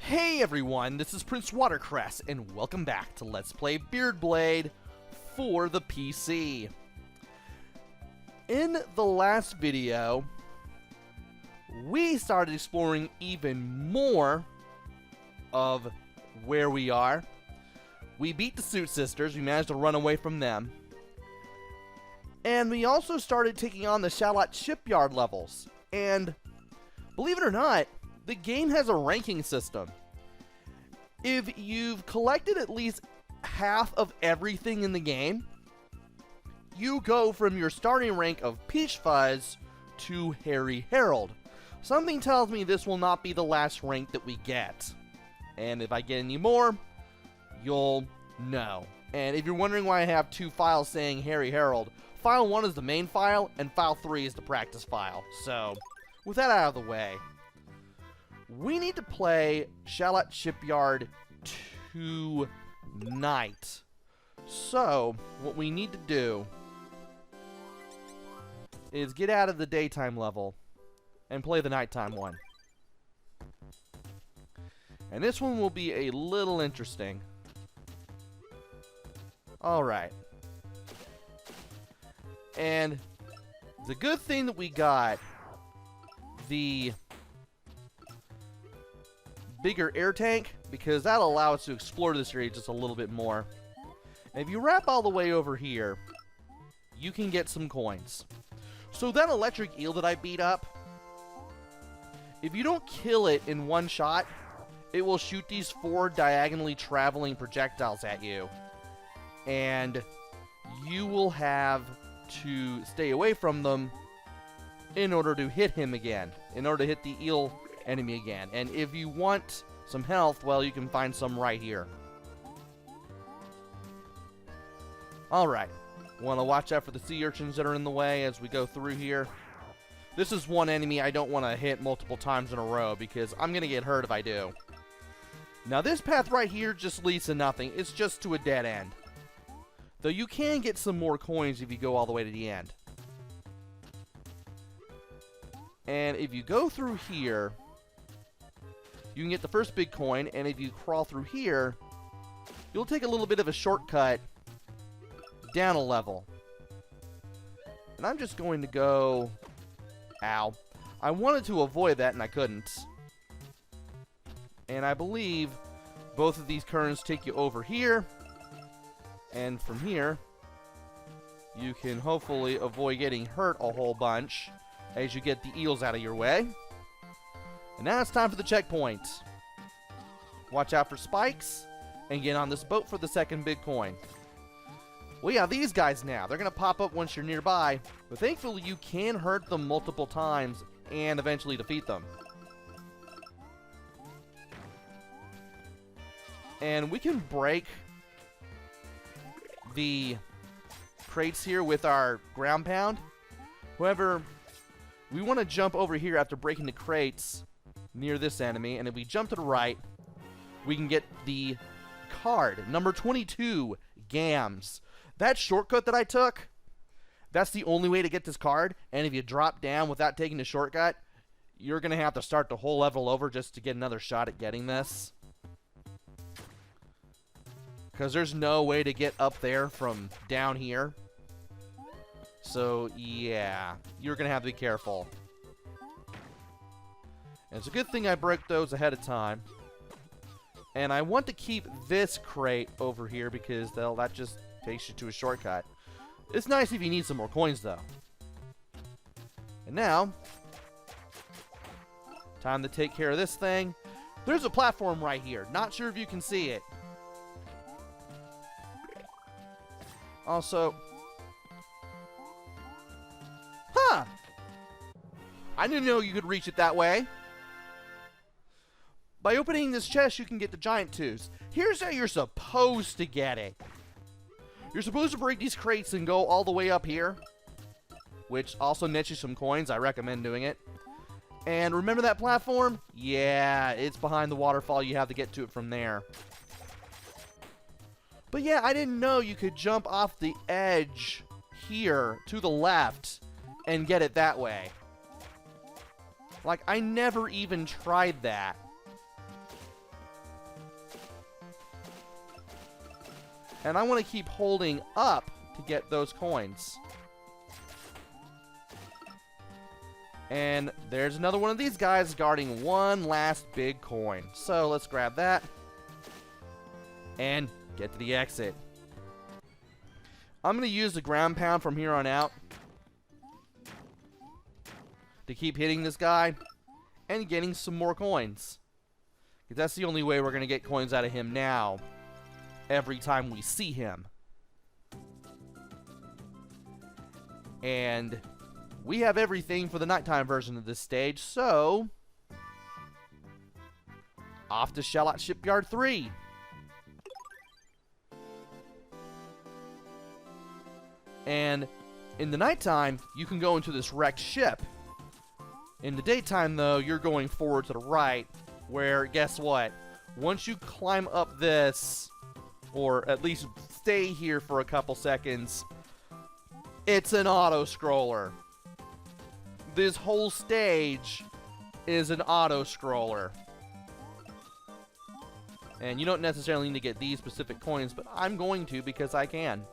Hey everyone, this is PrinceWatercress, and welcome back to Let's Play Beard Blade for the PC. In the last video, we started exploring even more of where we are. We beat the Suit Sisters, we managed to run away from them. And we also started taking on the shipyard levels. And believe it or not, the game has a ranking system. If you've collected at least half of everything in the game, you go from your starting rank of Peach Fuzz to Harry Harold. Something tells me this will not be the last rank that we get. And if I get any more, you'll know. And if you're wondering why I have two files saying Harry Harold, File 1 is the main file, and File 3 is the practice file. So, with that out of the way, we need to play Shipyard tonight. So, what we need to do is get out of the daytime level and play the nighttime one. And this one will be a little interesting. Alright. And the good thing that we got the bigger air tank, because that'll allow us to explore this area just a little bit more. And if you wrap all the way over here, you can get some coins. So that electric eel that I beat up, if you don't kill it in one shot, it will shoot these 4 diagonally traveling projectiles at you. And you will have to stay away from them in order to hit him again, in order to hit the eel enemy again. And if you want some health, well, you can find some right here. Alright, want to watch out for the sea urchins that are in the way as we go through here. This is one enemy I don't want to hit multiple times in a row, because I'm going to get hurt if I do. Now this path right here just leads to nothing. It's just to a dead end. Though you can get some more coins if you go all the way to the end. And if you go through here, you can get the first big coin, and if you crawl through here, you'll take a little bit of a shortcut down a level. And I'm just going to go... Ow. I wanted to avoid that, and I couldn't. And I believe both of these currents take you over here. And from here, you can hopefully avoid getting hurt a whole bunch as you get the eels out of your way. And now it's time for the checkpoint. Watch out for spikes, and get on this boat for the second big coin. We have these guys now. They're going to pop up once you're nearby, but thankfully you can hurt them multiple times and eventually defeat them. And we can break the crates here with our ground pound. However, we want to jump over here after breaking the crates near this enemy, and if we jump to the right, we can get the card, number 22, Gams. That shortcut that I took, that's the only way to get this card, and if you drop down without taking the shortcut, you're going to have to start the whole level over just to get another shot at getting this. Because there's no way to get up there from down here. So, yeah, you're going to have to be careful. And it's a good thing I broke those ahead of time. And I want to keep this crate over here because that just takes you to a shortcut. It's nice if you need some more coins, though. And now, time to take care of this thing. There's a platform right here. Not sure if you can see it. Also, I didn't know you could reach it that way. By opening this chest, you can get the giant tubes. Here's how you're supposed to get it. You're supposed to break these crates and go all the way up here, which also nets you some coins. I recommend doing it. And remember that platform? Yeah, it's behind the waterfall. You have to get to it from there. But yeah, I didn't know you could jump off the edge here to the left and get it that way. Like, I never even tried that. And I want to keep holding up to get those coins. And there's another one of these guys guarding one last big coin. So let's grab that and get to the exit. I'm going to use the ground pound from here on out to keep hitting this guy and getting some more coins. Because that's the only way we're going to get coins out of him now, every time we see him. And we have everything for the nighttime version of this stage, so off to Shipyard 3. And in the nighttime, you can go into this wrecked ship. In the daytime, though, you're going forward to the right, where, guess what? Once you climb up this, or at least stay here for a couple seconds, it's an auto-scroller. This whole stage is an auto-scroller. And you don't necessarily need to get these specific coins, but I'm going to because I can.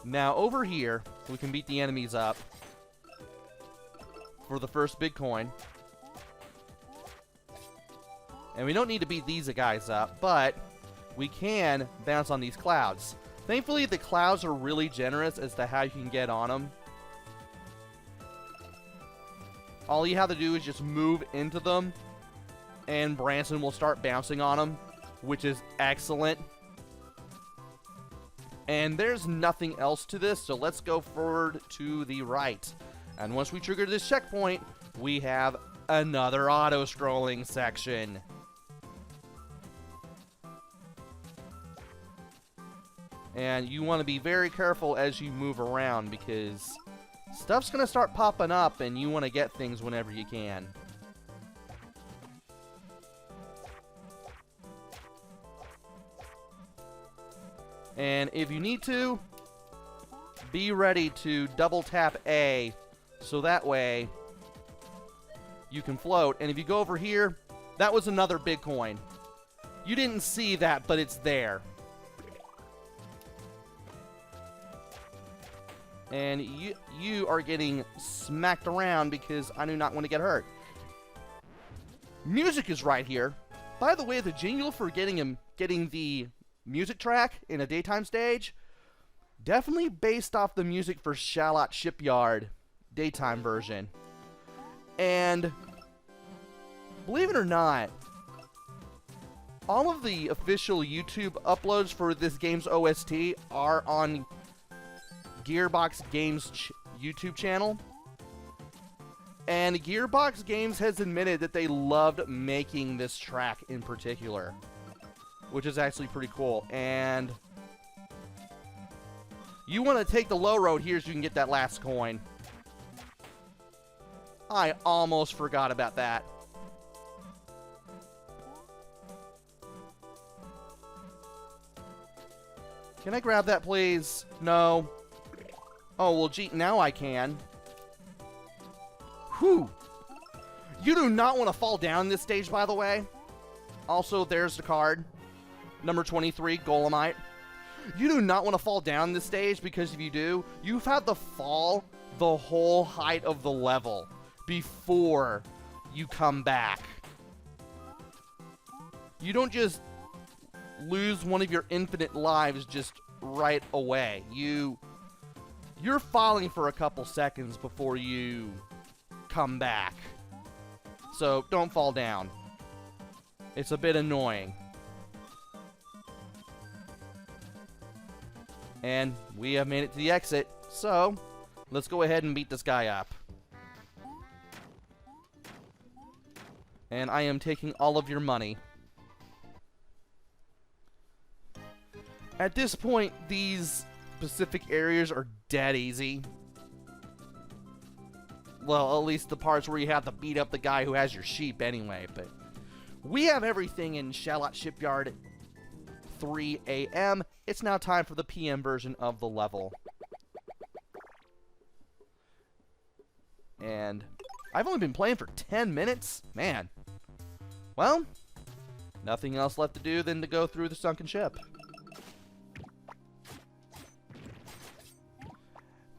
Now, over here, we can beat the enemies up for the first big coin. And we don't need to beat these guys up, but we can bounce on these clouds. Thankfully, the clouds are really generous as to how you can get on them. All you have to do is just move into them, and Branson will start bouncing on them, which is excellent. And there's nothing else to this, so let's go forward to the right. And once we trigger this checkpoint, we have another auto-scrolling section. And you want to be very careful as you move around, because stuff's going to start popping up and you want to get things whenever you can. And if you need to, be ready to double tap A, so that way you can float. And if you go over here, that was another big coin. You didn't see that, but it's there. And you are getting smacked around because I do not want to get hurt. Music is right here. By the way, the jingle for getting the music track in a daytime stage, definitely based off the music for Shipyard daytime version. And believe it or not, all of the official YouTube uploads for this game's OST are on Gearbox Games YouTube channel. And Gearbox Games has admitted that they loved making this track in particular, which is actually pretty cool. And you want to take the low road here so you can get that last coin. I almost forgot about that. Can I grab that, please? No. Oh, well, gee, now I can. Whew. You do not want to fall down this stage, by the way. Also, there's the card. Number 23, Golemite. You do not want to fall down this stage, because if you do, you've had to fall the whole height of the level before you come back. You don't just lose one of your infinite lives just right away. You're falling for a couple seconds before you come back. So don't fall down. It's a bit annoying. And we have made it to the exit, so let's go ahead and beat this guy up. And I am taking all of your money. At this point, these specific areas are dead easy. Well, at least the parts where you have to beat up the guy who has your sheep anyway, but we have everything in Shipyard 3 a.m. It's now time for the PM version of the level. And I've only been playing for 10 minutes? Man. Well, nothing else left to do than to go through the sunken ship.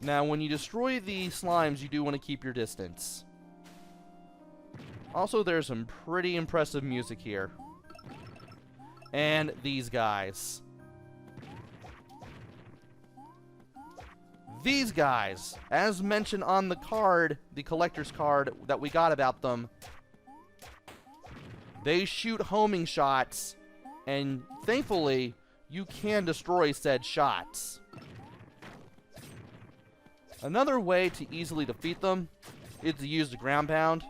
Now, when you destroy the slimes, you do want to keep your distance. Also, there's some pretty impressive music here. And these guys. These guys, as mentioned on the card, the collector's card that we got about them, they shoot homing shots, and thankfully, you can destroy said shots. Another way to easily defeat them is to use the ground pound.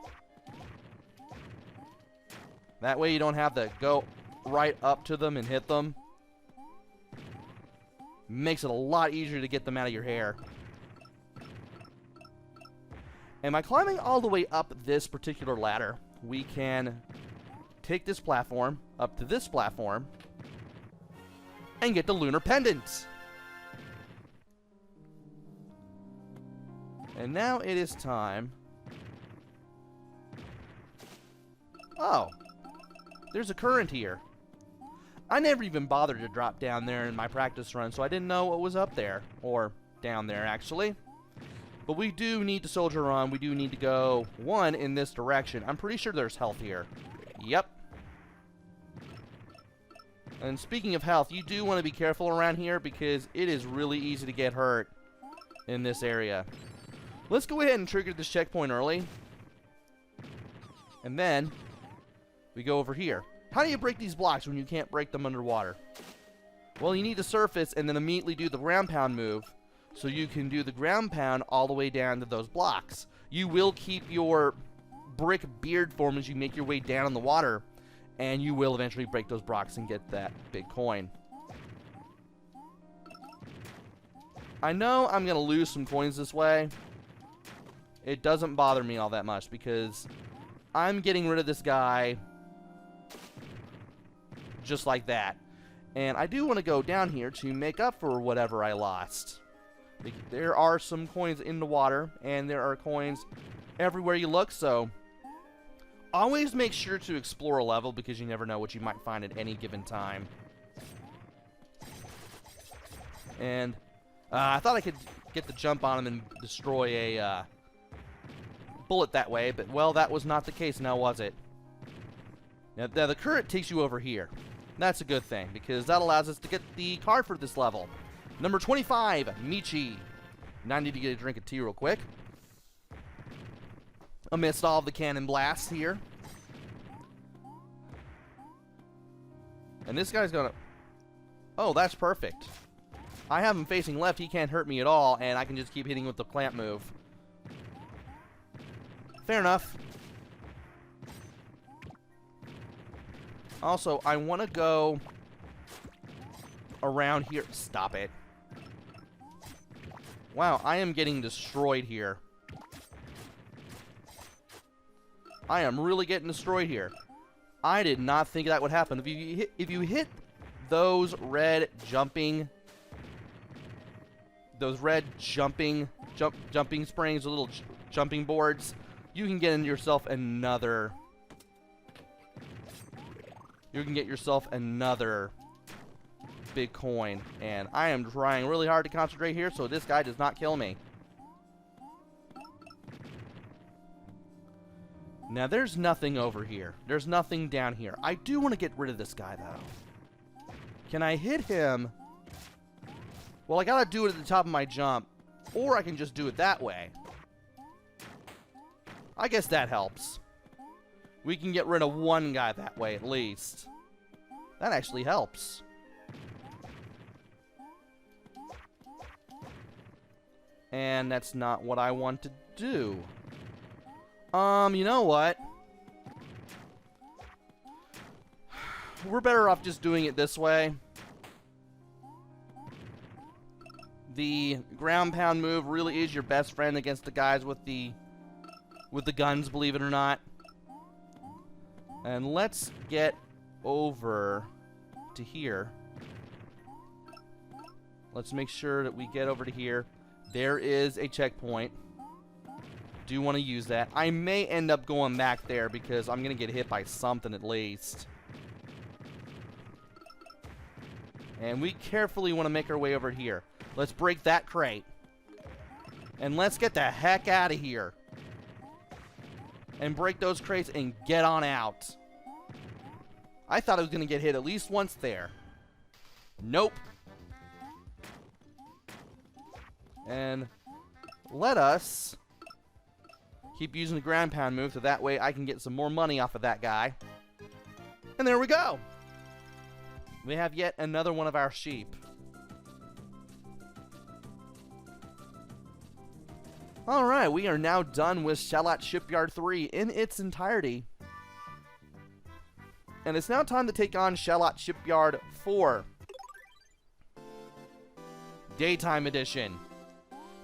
That way you don't have to go right up to them and hit them. Makes it a lot easier to get them out of your hair. And by climbing all the way up this particular ladder, we can take this platform up to this platform and get the lunar pendant. And now it is time. Oh, there's a current here. I never even bothered to drop down there in my practice run, so I didn't know what was up there. Or down there, actually. But we do need to soldier on. We do need to go, one, in this direction. I'm pretty sure there's health here. Yep. And speaking of health, you do want to be careful around here because it is really easy to get hurt in this area. Let's go ahead and trigger this checkpoint early. And then we go over here. How do you break these blocks when you can't break them underwater? Well, you need to surface and then immediately do the ground pound move. So you can do the ground pound all the way down to those blocks. You will keep your brick beard form as you make your way down in the water. And you will eventually break those blocks and get that big coin. I know I'm going to lose some coins this way. It doesn't bother me all that much because I'm getting rid of this guy just like that. And I do want to go down here to make up for whatever I lost. There are some coins in the water, and there are coins everywhere you look, so always make sure to explore a level because you never know what you might find at any given time. And I thought I could get the jump on him and destroy a bullet that way, but, well, that was not the case now, was it? Now, the current takes you over here. That's a good thing, because that allows us to get the card for this level. Number 25, Michi. Now I need to get a drink of tea real quick. Amidst all of the cannon blasts here. And this guy's gonna... Oh, that's perfect. I have him facing left, he can't hurt me at all, and I can just keep hitting with the clamp move. Fair enough. Also, I want to go around here. Stop it. Wow, I am getting destroyed here. I am really getting destroyed here. I did not think that would happen. If you hit those red jumping jumping springs, or little jumping boards, you can get yourself another. You can get yourself another big coin. And I am trying really hard to concentrate here so this guy does not kill me. Now, there's nothing over here. There's nothing down here. I do want to get rid of this guy, though. Can I hit him? Well, I gotta do it at the top of my jump. Or I can just do it that way. I guess that helps. We can get rid of one guy that way, at least. That actually helps. And that's not what I want to do. You know what? We're better off just doing it this way. The ground pound move really is your best friend against the guys with the guns, believe it or not. And let's get over to here. Let's make sure that we get over to here. There is a checkpoint. Do want to use that. I may end up going back there because I'm going to get hit by something at least. And we carefully want to make our way over here. Let's break that crate. And let's get the heck out of here. And break those crates and get on out. I thought I was going to get hit at least once there. Nope. And let us keep using the ground pound move so that way I can get some more money off of that guy. And there we go. We have yet another one of our sheep. Alright, we are now done with Shallot Shipyard 3 in its entirety. And it's now time to take on Shallot Shipyard 4. Daytime Edition.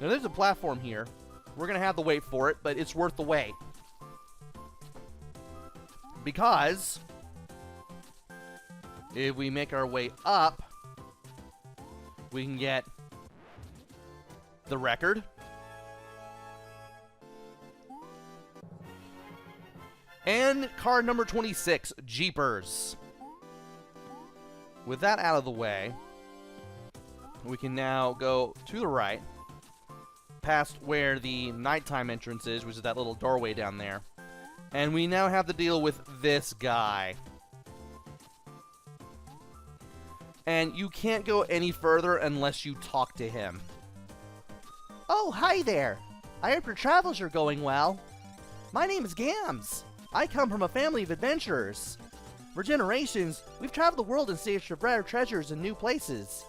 Now there's a platform here. We're going to have to wait for it, but it's worth the wait. Because if we make our way up, we can get the record. And card number 26, Jeepers. With that out of the way, we can now go to the right, past where the nighttime entrance is, which is that little doorway down there. And we now have to deal with this guy. And you can't go any further unless you talk to him. Oh, hi there. I hope your travels are going well. My name is Gams. I come from a family of adventurers. For generations, we've traveled the world in search of rare treasures and new places.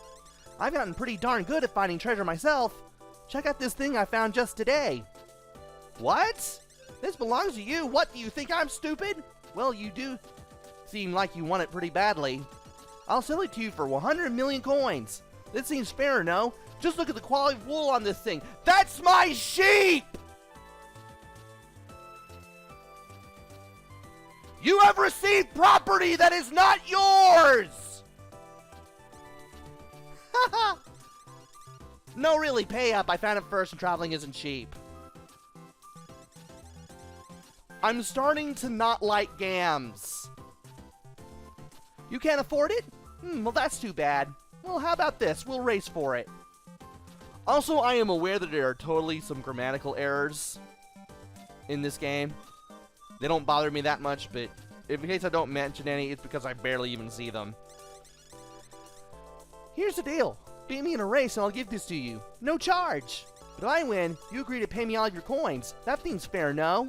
I've gotten pretty darn good at finding treasure myself. Check out this thing I found just today. What? This belongs to you. What, do you think I'm stupid? Well, you do seem like you want it pretty badly. I'll sell it to you for 100 million coins. This seems fair, no? Just look at the quality of wool on this thing. That's my sheep! You have received property that is not yours! Haha! No, really, pay up. I found it first and traveling isn't cheap. I'm starting to not like Gams. You can't afford it? Well, that's too bad. Well, how about this? We'll race for it. Also, I am aware that there are totally some grammatical errors in this game. They don't bother me that much, but in case I don't mention any, it's because I barely even see them. Here's the deal. Beat me in a race and I'll give this to you. No charge. But if I win, you agree to pay me all of your coins. That seems fair, no?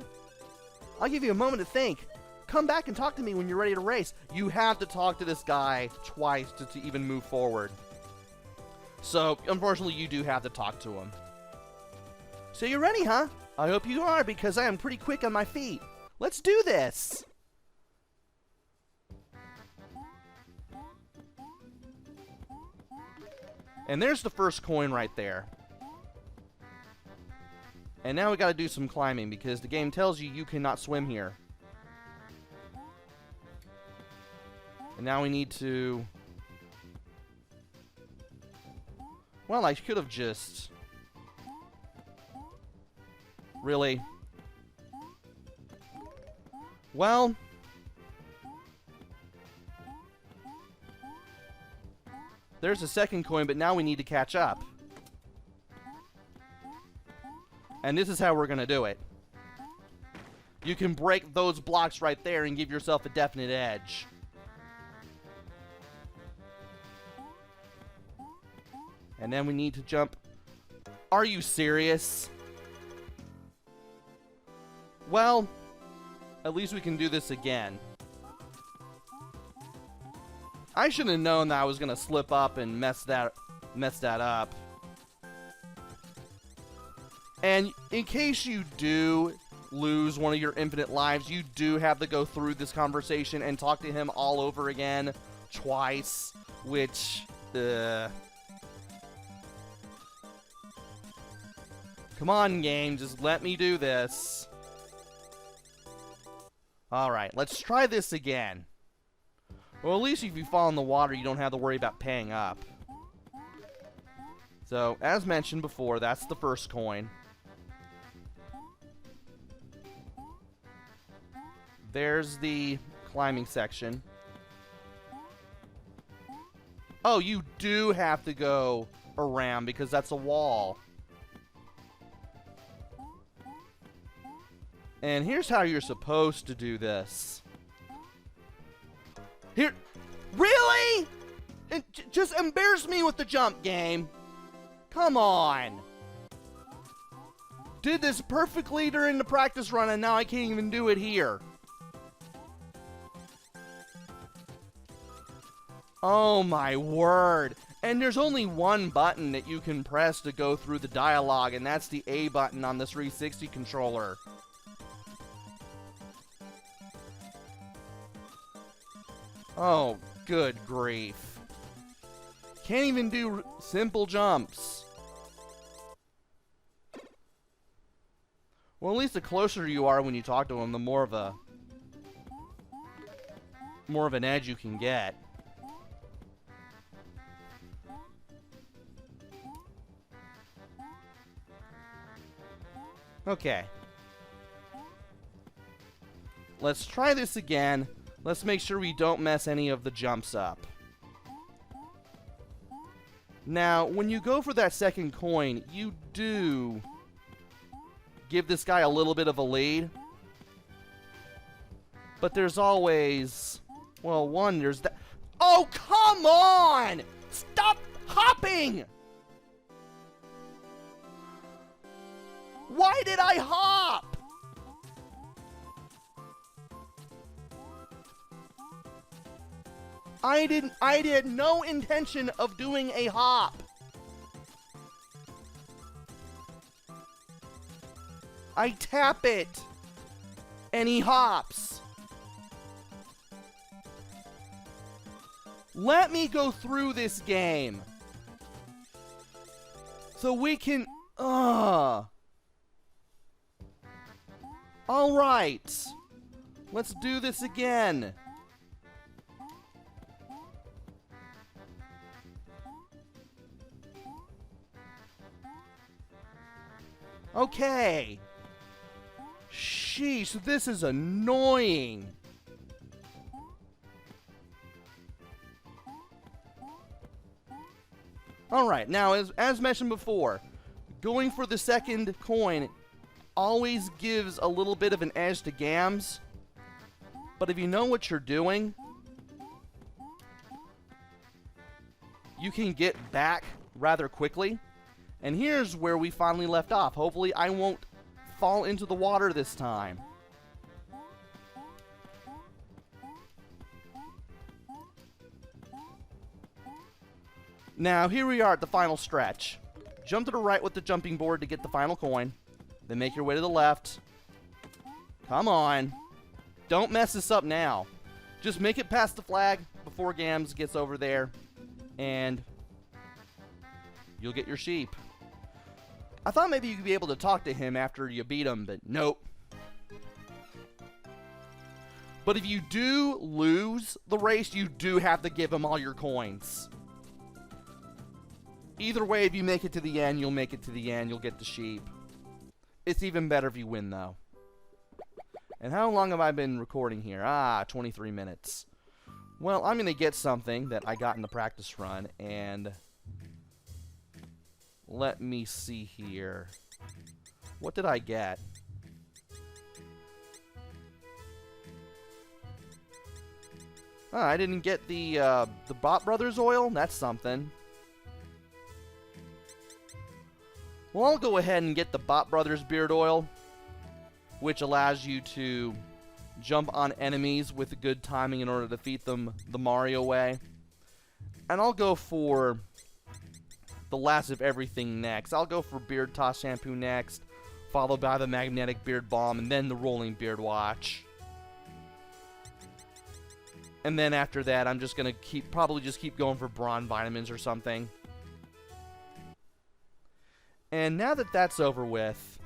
I'll give you a moment to think. Come back and talk to me when you're ready to race. You have to talk to this guy twice to even move forward. So, unfortunately, you do have to talk to him. So you're ready, huh? I hope you are, because I am pretty quick on my feet. Let's do this! And there's the first coin right there. And now we gotta do some climbing, because the game tells you you cannot swim here. And now we need to... Well, I could have just... Really? Well... There's a second coin, but now we need to catch up. And this is how we're gonna do it. You can break those blocks right there and give yourself a definite edge. And then we need to jump. Are you serious? Well, at least we can do this again. I should have known that I was gonna slip up and mess that up. And in case you do lose one of your infinite lives, you do have to go through this conversation and talk to him all over again twice, which Come on, game, just let me do this. Alright, let's try this again. Well, at least if you fall in the water, you don't have to worry about paying up. So, as mentioned before, that's the first coin. There's the climbing section. Oh, you do have to go around because that's a wall. And here's how you're supposed to do this. Here. Really? Just embarrass me with the jump, game. Come on. Did this perfectly during the practice run, and now I can't even do it here. Oh my word. And there's only one button that you can press to go through the dialogue, and that's the A button on the 360 controller. Oh, good grief. Can't even do simple jumps. Well, at least the closer you are when you talk to him, the more of an edge you can get. Okay. Let's try this again. Let's make sure we don't mess any of the jumps up. Now, when you go for that second coin, you do give this guy a little bit of a lead. But there's always... Well, one, there's that... Oh, come on! Stop hopping! Why did I hop? I had no intention of doing a hop. I tap it, and he hops. Let me go through this game. So we can, Alright. Let's do this again. Okay. Sheesh, this is annoying. Alright, now as mentioned before, going for the second coin always gives a little bit of an edge to Gams. But if you know what you're doing, you can get back rather quickly. And here's where we finally left off. Hopefully I won't fall into the water this time. Now, here we are at the final stretch. Jump to the right with the jumping board to get the final coin. Then make your way to the left. Come on. Don't mess this up now. Just make it past the flag before Gams gets over there. And you'll get your sheep. I thought maybe you'd be able to talk to him after you beat him, but nope. But if you do lose the race, you do have to give him all your coins. Either way, if you make it to the end, you'll make it to the end. You'll get the sheep. It's even better if you win, though. And how long have I been recording here? 23 minutes. Well, I'm going to get something that I got in the practice run, and let me see here. What did I get? I didn't get the Bot Brothers oil? That's something. Well, I'll go ahead and get the Bot Brothers beard oil, which allows you to jump on enemies with good timing in order to defeat them the Mario way. And I'll go for the last of everything next. I'll go for Beard Toss Shampoo next, followed by the Magnetic Beard Balm, and then the Rolling Beard Watch. And then after that, I'm just gonna probably keep going for Brawn Vitamins or something. And now that that's over with,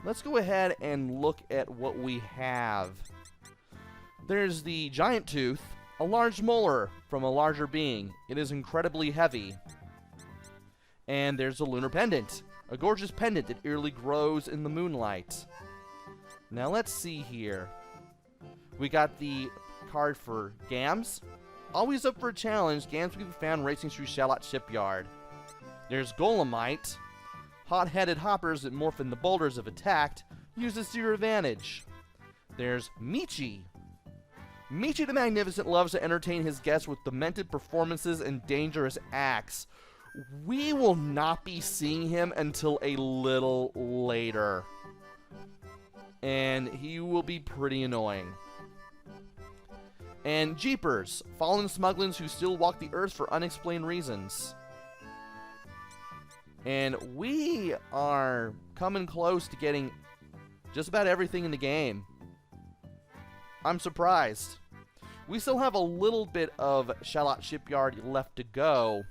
let's go ahead and look at what we have. There's the Giant Tooth, a large molar from a larger being. It is incredibly heavy. And there's the Lunar Pendant, a gorgeous pendant that eerily glows in the moonlight. Now let's see here. We got the card for Gams. Always up for a challenge, Gams can be found racing through Shallot Shipyard. There's Golemite. Hot-headed hoppers that morph into boulders if attacked. Use this to your advantage. There's Michi. Michi the Magnificent loves to entertain his guests with demented performances and dangerous acts. We will not be seeing him until a little later. And he will be pretty annoying. And Jeepers, fallen smugglers who still walk the earth for unexplained reasons. And we are coming close to getting just about everything in the game. I'm surprised. We still have a little bit of Shallot Shipyard left to go.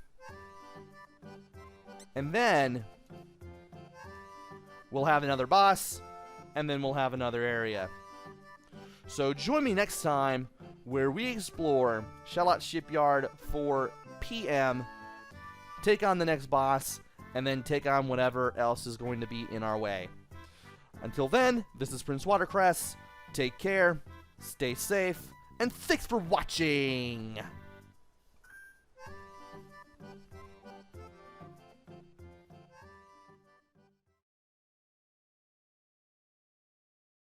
And then we'll have another boss, and then we'll have another area. So join me next time where we explore Shallot Shipyard for PM, take on the next boss, and then take on whatever else is going to be in our way. Until then, this is PrinceWatercress. Take care, stay safe, and thanks for watching!